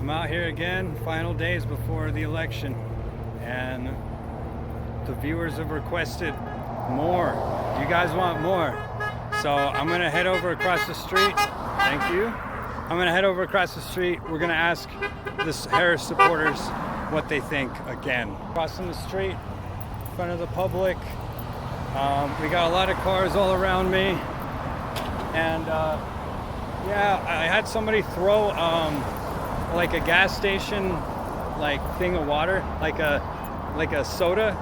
I'm out here again, final days before the election, and the viewers have requested more. You guys want more. So I'm gonna head over across the street. Thank you. I'm gonna head over across the street. We're gonna ask the Harris supporters what they think again. Crossing the street in front of the public. We got a lot of cars all around me. And yeah, I had somebody throw like a gas station like thing of water, like a soda.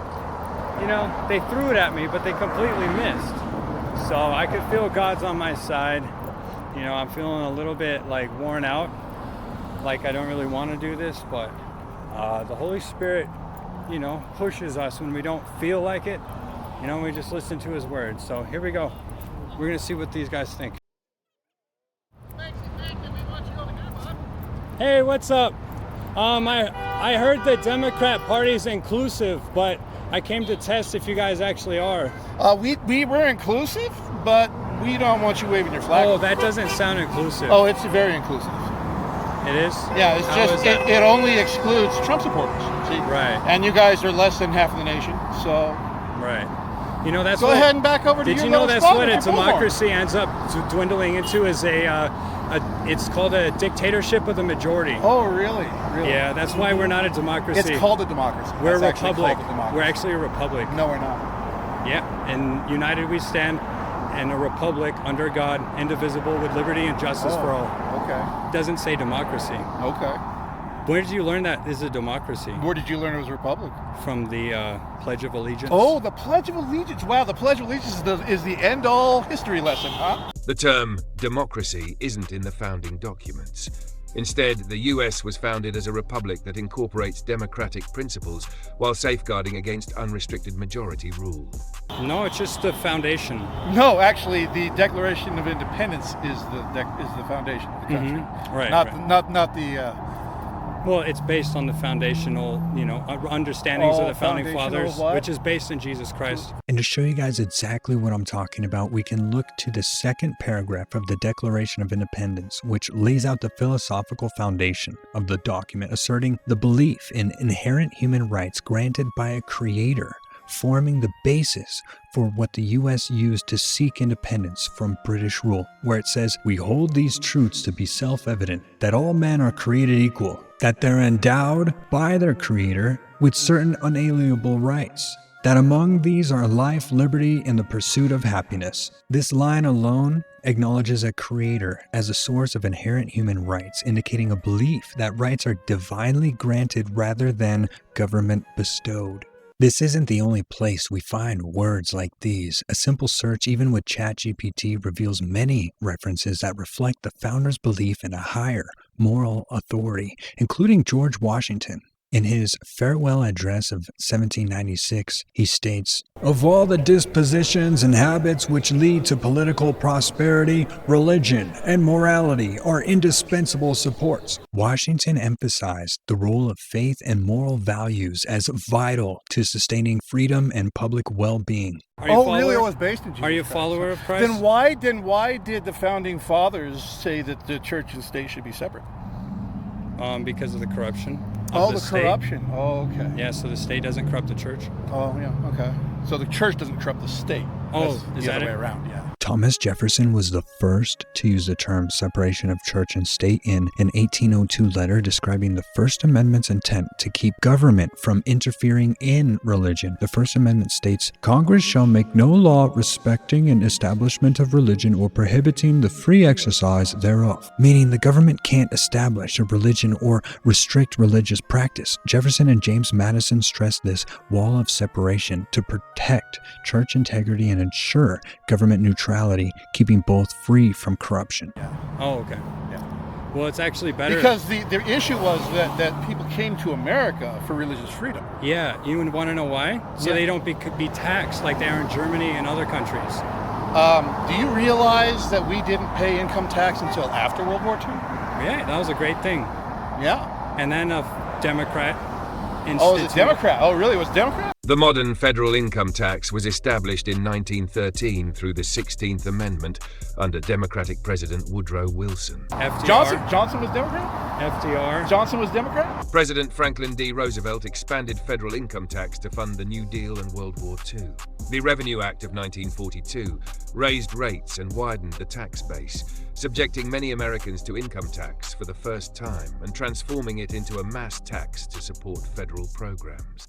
You know, they threw it at me, but they completely missed. So I could feel God's on my side. You know, I'm feeling a little bit like worn out, like I don't really want to do this, but the Holy Spirit, you know, pushes us when we don't feel like it. You know, we just listen to His word. So here we go. We're gonna see what these guys think. Hey, what's up? I heard the Democrat Party's inclusive, but I came to test if you guys actually are. We were inclusive, but we don't want you waving your flag. Oh, that doesn't sound inclusive. Oh, it's very inclusive. It is? Yeah, it's just it only excludes Trump supporters. See? Right. And you guys are less than half of the nation, so. Right. You know, that's Go ahead and back over to your Did you know that's spot what a with your bullhorn. democracy ends up dwindling into is it's called a dictatorship of the majority. Oh, really? Really? Yeah, that's why we're not a democracy. It's called a democracy. We're That's a republic. actually called a democracy. We're actually a republic. No, we're not. Yeah, and united we stand, and a republic under God, indivisible, with liberty and justice for all. Okay. Doesn't say democracy. Okay. Where did you learn that is a democracy? Where did you learn it was a republic? From the Pledge of Allegiance. Oh, the Pledge of Allegiance. Wow, the Pledge of Allegiance is the end-all history lesson, huh? The term democracy isn't in the founding documents. Instead, the US was founded as a republic that incorporates democratic principles while safeguarding against unrestricted majority rule. No, it's just the foundation. No, actually, the Declaration of Independence is the foundation of the country. Mm-hmm. Right. Not the. Well, it's based on the foundational, you know, understandings of the founding fathers, what? which is based in Jesus Christ. And to show you guys exactly what I'm talking about, we can look to the second paragraph of the Declaration of Independence, which lays out the philosophical foundation of the document, asserting the belief in inherent human rights granted by a creator, forming the basis for what the U.S. used to seek independence from British rule, where it says, "We hold these truths to be self-evident, that all men are created equal, that they're endowed by their creator with certain unalienable rights, that among these are life, liberty, and the pursuit of happiness." This line alone acknowledges a creator as a source of inherent human rights, indicating a belief that rights are divinely granted rather than government bestowed. This isn't the only place we find words like these. A simple search, even with ChatGPT, reveals many references that reflect the founders' belief in a higher moral authority, including George Washington. In his farewell address of 1796, he states, "Of all the dispositions and habits which lead to political prosperity, religion and morality are indispensable supports." Washington emphasized the role of faith and moral values as vital to sustaining freedom and public well-being. Really? It was based in Jesus Are you a Christ. follower of Christ? Then why did the founding fathers say that the church and state should be separate? Because of the corruption. The corruption. Oh, okay. Yeah, so the state doesn't corrupt the church. Oh, yeah. Okay. So the church doesn't corrupt the state. Oh, That's is the that other way it? around? Yeah. Thomas Jefferson was the first to use the term separation of church and state in an 1802 letter describing the First Amendment's intent to keep government from interfering in religion. The First Amendment states, "Congress shall make no law respecting an establishment of religion or prohibiting the free exercise thereof," meaning the government can't establish a religion or restrict religious practice. Jefferson and James Madison stressed this wall of separation to protect church integrity and ensure government neutrality, keeping both free from corruption. Oh, okay. Yeah. Well, it's actually better. Because the issue was that people came to America for religious freedom. Yeah, you want to know why? So Yeah. they don't be taxed like they are in Germany and other countries. Do you realize that we didn't pay income tax until after World War II? Yeah, that was a great thing. Yeah. And then a Democrat Oh, it was a Democrat. Oh, really? It was a Democrat? The modern federal income tax was established in 1913 through the 16th Amendment under Democratic President Woodrow Wilson. FDR. Johnson was Democrat? FDR. Johnson was Democrat? President Franklin D. Roosevelt expanded federal income tax to fund the New Deal and World War II. The Revenue Act of 1942 raised rates and widened the tax base, subjecting many Americans to income tax for the first time and transforming it into a mass tax to support federal programs.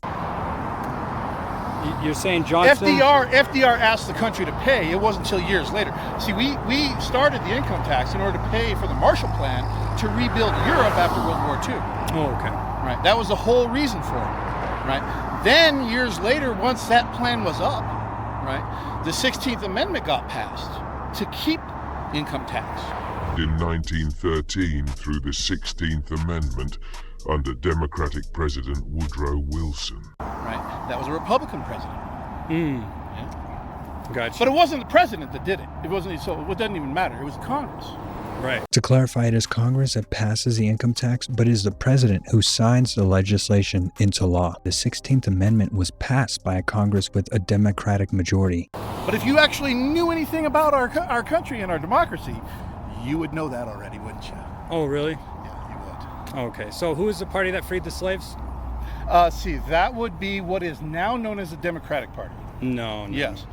You're saying Johnson? FDR asked the country to pay. It wasn't until years later. See, we started the income tax in order to pay for the Marshall Plan to rebuild Europe after World War II. Oh, okay. Right. That was the whole reason for it. Right. Then years later, once that plan was up, right, the 16th Amendment got passed to keep income tax. In 1913, through the 16th Amendment, under Democratic President Woodrow Wilson. Right. That was a Republican president. Yeah. Gotcha. But it wasn't the president that did it. It wasn't. So it doesn't even matter. It was Congress. Right. To clarify, it is Congress that passes the income tax, but it is the president who signs the legislation into law. The 16th Amendment was passed by a Congress with a Democratic majority. But if you actually knew anything about our country and our democracy, you would know that already, wouldn't you? Oh, really? Yeah, you would. Okay. So who is the party that freed the slaves? See, that would be what is now known as the Democratic Party. No. Yes.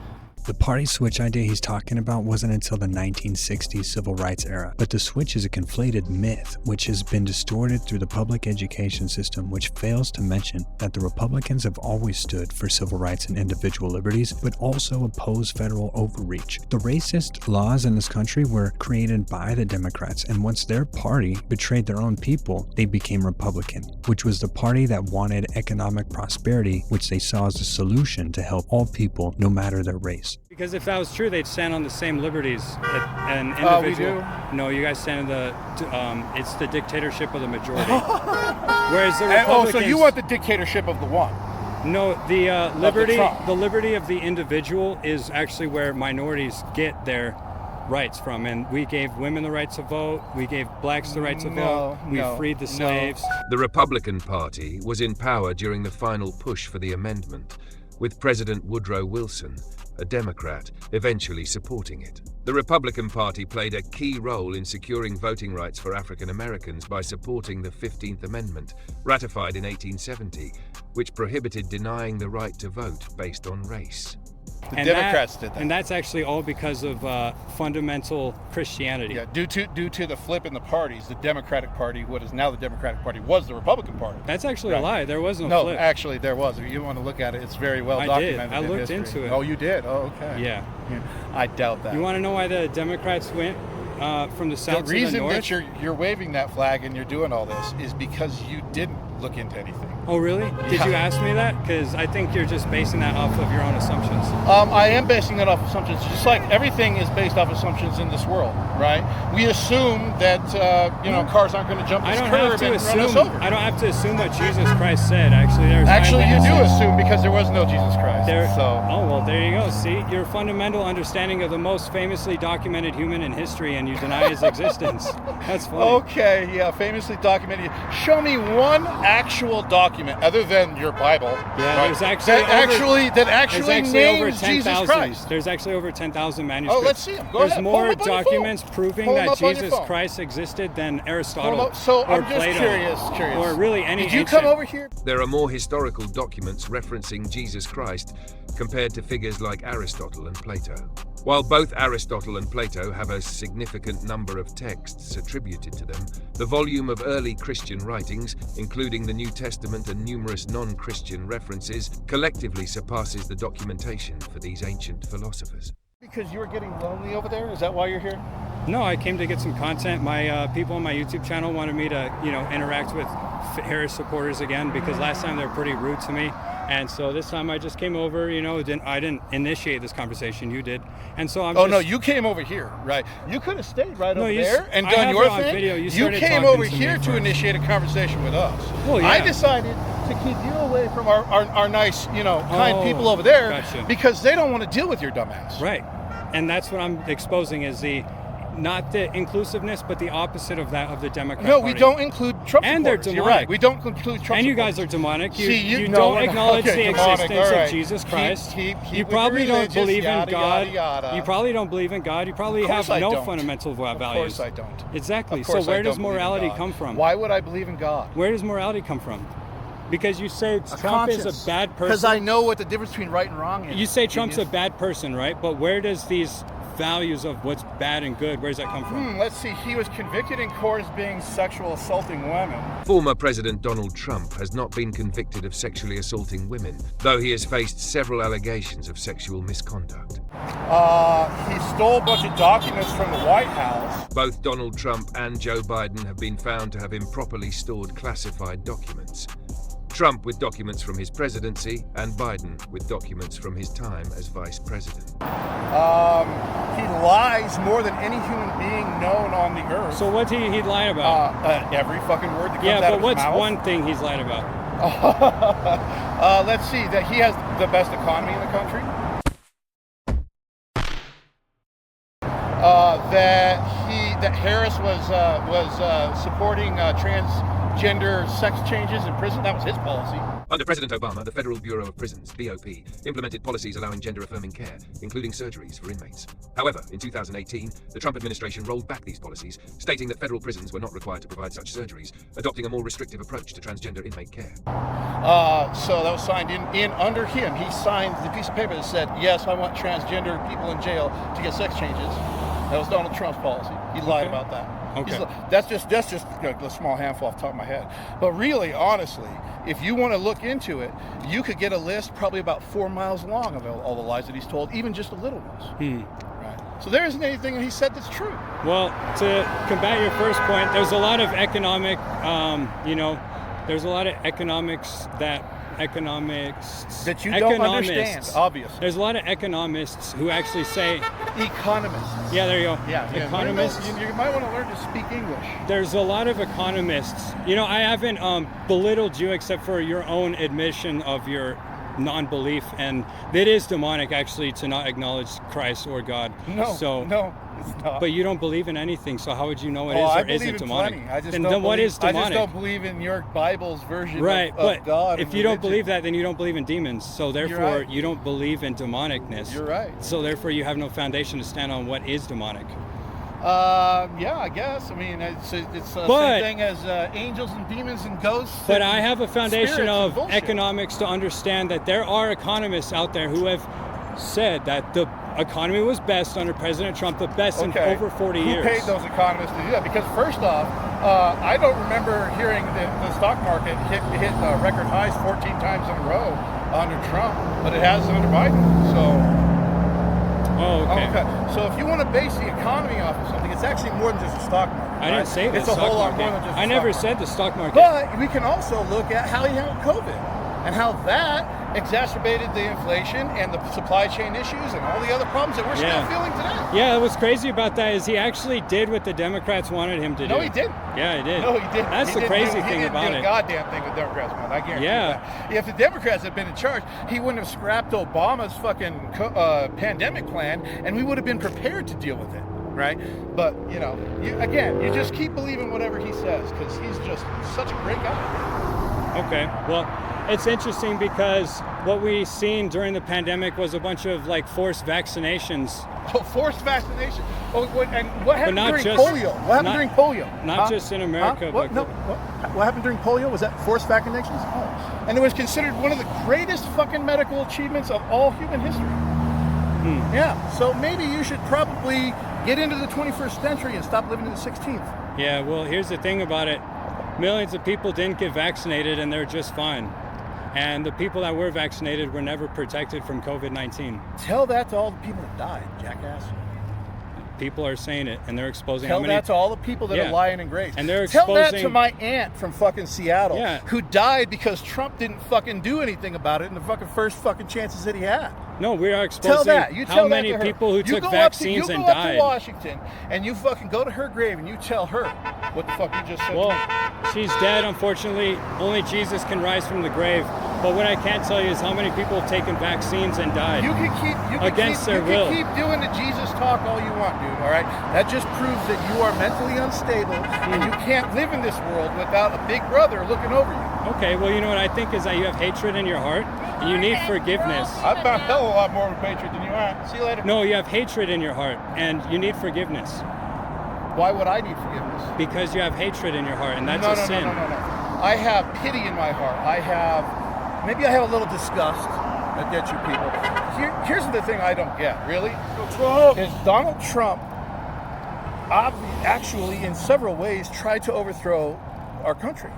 The party switch idea he's talking about wasn't until the 1960s civil rights era, but the switch is a conflated myth which has been distorted through the public education system, which fails to mention that the Republicans have always stood for civil rights and individual liberties, but also oppose federal overreach. The racist laws in this country were created by the Democrats, and once their party betrayed their own people, they became Republican, which was the party that wanted economic prosperity, which they saw as a solution to help all people, no matter their race. Because if that was true, they'd stand on the same liberties that an individual. We do? No, you guys stand in it's the dictatorship of the majority. Whereas the Republicans. So you want the dictatorship of the one? No, the liberty, Trump. the liberty of the individual is actually where minorities get their rights from, and we gave women the right to vote. We gave blacks the right to vote. We freed the slaves. The Republican Party was in power during the final push for the amendment, with President Woodrow Wilson, a Democrat, eventually supporting it. The Republican Party played a key role in securing voting rights for African Americans by supporting the 15th Amendment, ratified in 1870, which prohibited denying the right to vote based on race. The Democrats did that. And that's actually all because of fundamental Christianity. Yeah, due to the flip in the parties, the Democratic Party, what is now the Democratic Party, was the Republican Party. That's actually a lie. There was no flip. No, actually there was. If you want to look at it, it's very well documented. I looked in into it. Oh, you did? Oh, okay. Yeah. I doubt that. You want to know why the Democrats went from the south to the north? The reason that you're waving that flag and you're doing all this is because you didn't look into anything. Oh, really? Did you ask me that? Because I think you're just basing that off of your own assumptions. I am basing it off assumptions, just like everything is based off assumptions in this world, right? We assume that cars aren't going to jump this curb and run us over. I don't have to assume what Jesus Christ said. Actually, you do assume, because there was no Jesus Christ. Oh, well, there you go. See, your fundamental understanding of the most famously documented human in history, and you deny his existence. That's funny. Okay, yeah, famously documented. Show me one actual document other than your Bible. Yeah, right? there's actually that actually names Jesus Christ. There's actually over 10,000 manuscripts. Oh, let's see them. There's more documents proving that Jesus Christ existed than Aristotle. So or I'm just Plato, curious. Or really any. Did you come over here? There are more historical documents referencing Jesus Christ compared to figures like Aristotle and Plato. While both Aristotle and Plato have a significant number of texts attributed to them, the volume of early Christian writings, including the New Testament and numerous non-Christian references, collectively surpasses the documentation for these ancient philosophers. Because you were getting lonely over there? Is that why you're here? No, I came to get some content. My people on my YouTube channel wanted me to, interact with Harris supporters again, because last time they were pretty rude to me. And so this time I just came over, I didn't initiate this conversation, you did. And so no, you came over here, right? You could have stayed over there and done your thing. Video. You came over here to initiate a conversation with us. Well, yeah. I decided to keep you away from our nice, kind people over there, gotcha. Because they don't want to deal with your dumb ass. Right. And that's what I'm exposing is the not the inclusiveness, but the opposite of that of the Democrat No, Party. we don't include Trump And they're supporters. You're demonic. right. We don't include Trump And you supporters. guys are demonic. You, See, you no, don't we're not- acknowledge okay, the demonic, existence all right. of Jesus Christ. Keep You with probably your don't believe religious in God. yada, yada. You probably don't believe in God. You probably Of have course I no don't. fundamental values. Of course I don't. Exactly. Of So course I where does don't believe in morality God. come from? Why would I believe in God? Where does morality come from? Because you say Trump is a bad person. Because I know what the difference between right and wrong is. You say Trump's a Genius. bad person, right? But where does these values of what's bad and good, where does that come from? Let's see. He was convicted in court as being sexual assaulting women. Former President Donald Trump has not been convicted of sexually assaulting women, though he has faced several allegations of sexual misconduct. He stole a bunch of documents from the White House. Both Donald Trump and Joe Biden have been found to have improperly stored classified documents. Trump with documents from his presidency, and Biden with documents from his time as vice president. He lies more than any human being known on the earth. So what's he lied about? Every fucking word that comes Yeah, out but of his what's mouth. one thing he's lied about? Let's see. That he has the best economy in the country. That Harris was supporting transgender sex changes in prison. That was his policy. Under President Obama, the Federal Bureau of Prisons, BOP, implemented policies allowing gender-affirming care, including surgeries for inmates. However, in 2018, the Trump administration rolled back these policies, stating that federal prisons were not required to provide such surgeries, adopting a more restrictive approach to transgender inmate care. So that was signed in under him. He signed the piece of paper that said, "Yes, I want transgender people in jail to get sex changes." That was Donald Trump's policy. He lied about that. Okay. That's just a small handful off the top of my head. But really, honestly, if you want to look into it, you could get a list probably about 4 miles long of all the lies that he's told, even just the little ones. Right. So there isn't anything that he said that's true. Well, to combat your first point, there's a lot of economic, there's a lot of economics that you don't understand, obviously. There's a lot of economists who actually say... Economists. Yeah, there you go. Yeah, economists. You might want to learn to speak English. There's a lot of economists. I haven't belittled you except for your own admission of your non-belief, and it is demonic actually to not acknowledge Christ or God. No, it's not. But you don't believe in anything, so how would you know it is or isn't demonic? Then what is demonic? I just don't believe in your Bible's version right, of God. If you don't believe that, then you don't believe in demons. So therefore, right. you don't believe in demonicness. You're right. So therefore, you have no foundation to stand on what is demonic. Yeah, I guess. I mean, it's the same thing as angels and demons and ghosts. But I have a foundation of bullshit. Economics to understand that there are economists out there who have said that the economy was best under President Trump, the best in over 40 years. Who paid those economists to do that? Because first off, I don't remember hearing the stock market hit record highs 14 times in a row under Trump, but it has under Biden. So. Oh, okay. So if you want to base the economy off of something, it's actually more than just the stock market. I didn't say the it's stock a whole market. lot more than just the I never stock said market. the stock market. But we can also look at how he handled COVID and how that exacerbated the inflation and the supply chain issues and all the other problems that we're still feeling today. Yeah, what's crazy about that is he actually did what the Democrats wanted him to do. No, he didn't. Yeah, he did. No, he didn't. That's the crazy thing about it. He didn't do a goddamn thing with Democrats, man. I guarantee you that. If the Democrats had been in charge, he wouldn't have scrapped Obama's fucking pandemic plan, and we would have been prepared to deal with it, right? But, you just keep believing whatever he says, because he's just such a great guy. Okay, well, it's interesting because what we seen during the pandemic was a bunch of forced vaccinations. Oh, forced vaccination. Oh, and what happened during just, polio? What happened during polio? Not just in America, but what happened during polio? Was that forced vaccinations? Oh. And it was considered one of the greatest fucking medical achievements of all human history. Yeah, so maybe you should probably get into the 21st century and stop living in the 16th. Yeah, well, here's the thing about it. Millions of people didn't get vaccinated and they're just fine. And the people that were vaccinated were never protected from COVID-19. Tell that to all the people that died, jackass. People are saying it, and they're exposing Tell that to all the people that are lying in graves. And they're Tell that exposing... to my aunt from fucking Seattle, Yeah. who died because Trump didn't fucking do anything about it in the fucking first fucking chances that he had. No, we are exposing how many people who took vaccines and died. You go up to Washington, and you fucking go to her grave, and you tell her what the fuck you just said. Well, she's dead, unfortunately. Only Jesus can rise from the grave. But what I can't tell you is how many people have taken vaccines and died. You can against their will. You can keep doing the Jesus talk all you want, dude, all right? That just proves that you are mentally unstable and you can't live in this world without a big brother looking over you. Okay, well, you know what I think is that you have hatred in your heart and you need forgiveness. I've found a hell of a lot more of hatred than you are. See you later. No, you have hatred in your heart and you need forgiveness. Why would I need forgiveness? Because you have hatred in your heart, and that's a sin. No. I have pity in my heart. Maybe I have a little disgust at you people. Here's the thing I don't get, really. Is Donald Trump actually, in several ways, tried to overthrow our country.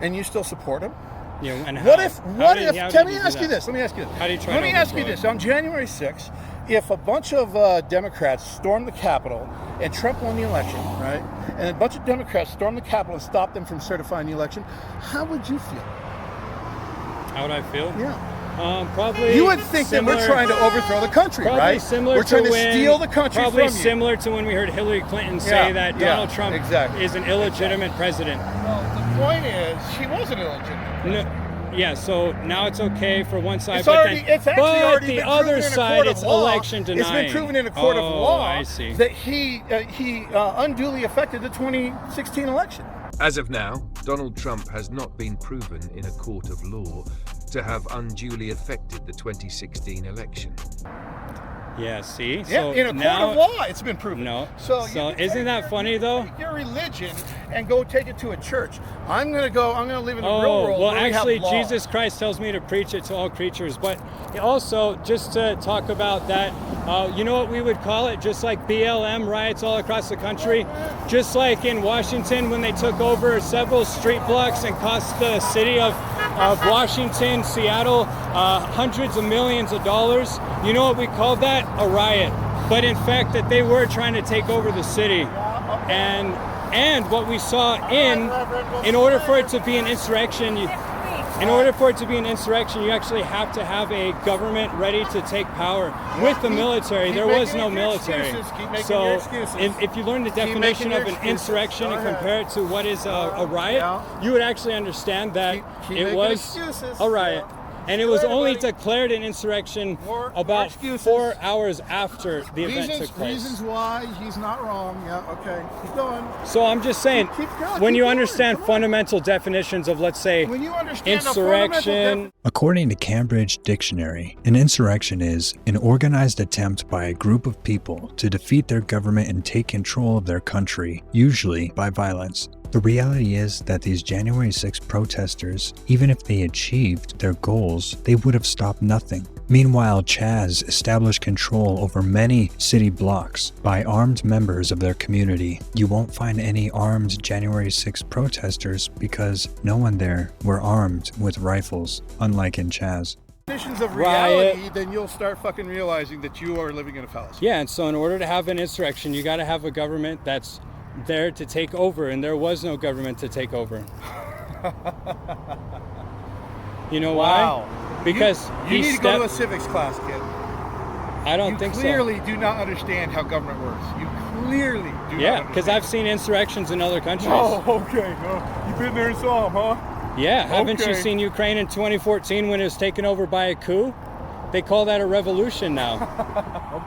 And you still support him? Yeah, and Let me ask you this. How do you try Let me ask you this. On January 6th, if a bunch of Democrats stormed the Capitol and Trump won the election, right? And a bunch of Democrats stormed the Capitol and stopped them from certifying the election, how would you feel? How would I feel? Yeah. Probably. You would think that we're trying to overthrow the country, right? Similar we're trying to steal the country from you. Probably similar to when we heard Hillary Clinton say that Donald Trump is an illegitimate president. Well, the point is, she wasn't illegitimate. No. Yeah, so now it's okay for one side, It's but actually already the been other proven in a side, court of it's law. election denying. It's been proven in a court of law I see. that he unduly affected the 2016 election. As of now, Donald Trump has not been proven in a court of law to have unduly affected the 2016 election. Yeah, see? Yeah, so in a court of law, it's been proven. No. So isn't that funny, though? Take your religion and go take it to a church. I'm going to live in the real world. Well, where we actually, have law. Jesus Christ tells me to preach it to all creatures. But also, just to talk about that, you know what we would call it? Just like BLM riots all across the country. Just like in Washington when they took over several street blocks and cost the city of Washington, Seattle, hundreds of millions of dollars. You know what we called that? A riot. But in fact, that they were trying to take over the city. And what we saw in order for it to be an insurrection, you actually have to have a government ready to take power. With the military, there was no military. So if you learn the definition of an insurrection and compare it to what is a riot, you would actually understand that it was a riot. And it was only declared an insurrection about 4 hours after the event took place. Reasons why he's not wrong. Yeah, okay. Keep going. So I'm just saying, when you understand Come on. fundamental definitions of, let's say, When you understand insurrection. According to Cambridge Dictionary, an insurrection is an organized attempt by a group of people to defeat their government and take control of their country, usually by violence. The reality is that these January 6 protesters, even if they achieved their goals, they would have stopped nothing. Meanwhile, Chaz established control over many city blocks by armed members of their community. You won't find any armed January 6 protesters because no one there were armed with rifles, unlike in Chaz. definitions of reality, then you'll start fucking realizing that you are living in a fallacy. Yeah, and so in order to have an insurrection, you got to have a government that's there to take over, and there was no government to take over. You know why? Because you need to go to a civics class, kid. I don't think so. You clearly do not understand how government works. You clearly do not understand. Yeah, because I've seen insurrections in other countries. Oh, okay. You've been there and saw them, huh? Yeah, haven't you seen Ukraine in 2014 when it was taken over by a coup? They call that a revolution now.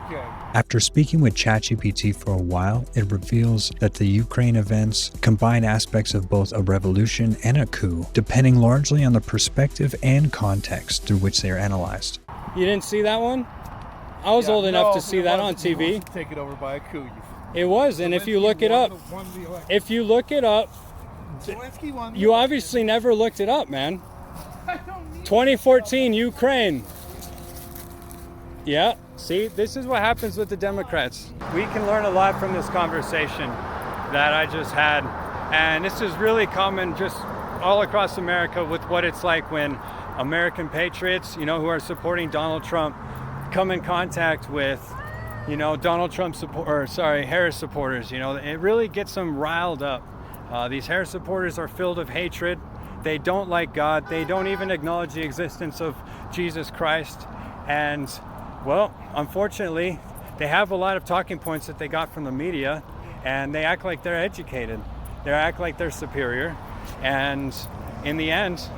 Okay. After speaking with ChatGPT for a while, it reveals that the Ukraine events combine aspects of both a revolution and a coup, depending largely on the perspective and context through which they are analyzed. You didn't see that one? I was old enough to see that on TV. Taken over by a coup. It was, and if you look it up, you obviously never looked it up, man. 2014 Ukraine. Yeah, see, this is what happens with the Democrats. We can learn a lot from this conversation that I just had. And this is really common just all across America with what it's like when American patriots, who are supporting Donald Trump, come in contact with, Donald Trump Harris supporters. It really gets them riled up. These Harris supporters are filled with hatred. They don't like God. They don't even acknowledge the existence of Jesus Christ. And well, unfortunately, they have a lot of talking points that they got from the media, and they act like they're educated. They act like they're superior. And in the end,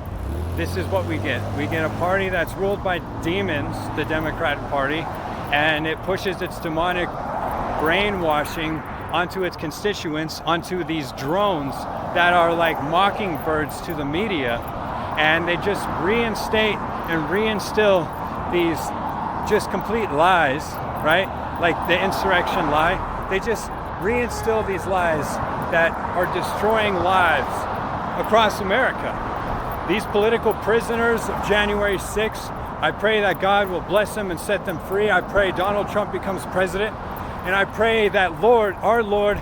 this is what we get. We get a party that's ruled by demons, the Democratic Party, and it pushes its demonic brainwashing onto its constituents, onto these drones that are like mockingbirds to the media, and they just reinstate and reinstill these just complete lies, right? Like the insurrection lie. They just reinstill these lies that are destroying lives across America. These political prisoners of January 6th, I pray that God will bless them and set them free. I pray Donald Trump becomes president. And I pray that our Lord,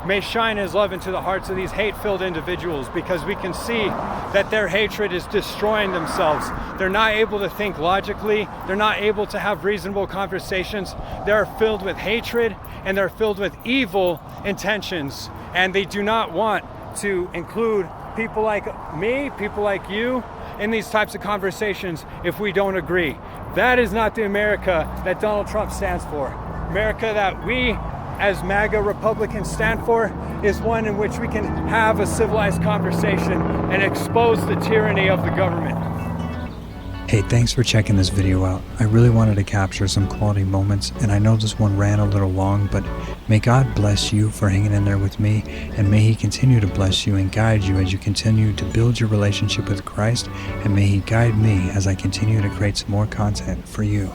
may shine his love into the hearts of these hate-filled individuals, because we can see that their hatred is destroying themselves. They're not able to think logically. They're not able to have reasonable conversations. They're filled with hatred and they're filled with evil intentions. And they do not want to include people like me, people like you, in these types of conversations if we don't agree. That is not the America that Donald Trump stands for. America that we as MAGA Republicans stand for is one in which we can have a civilized conversation and expose the tyranny of the government. Hey, thanks for checking this video out. I really wanted to capture some quality moments, and I know this one ran a little long, but may God bless you for hanging in there with me, and may he continue to bless you and guide you as you continue to build your relationship with Christ, and may he guide me as I continue to create some more content for you.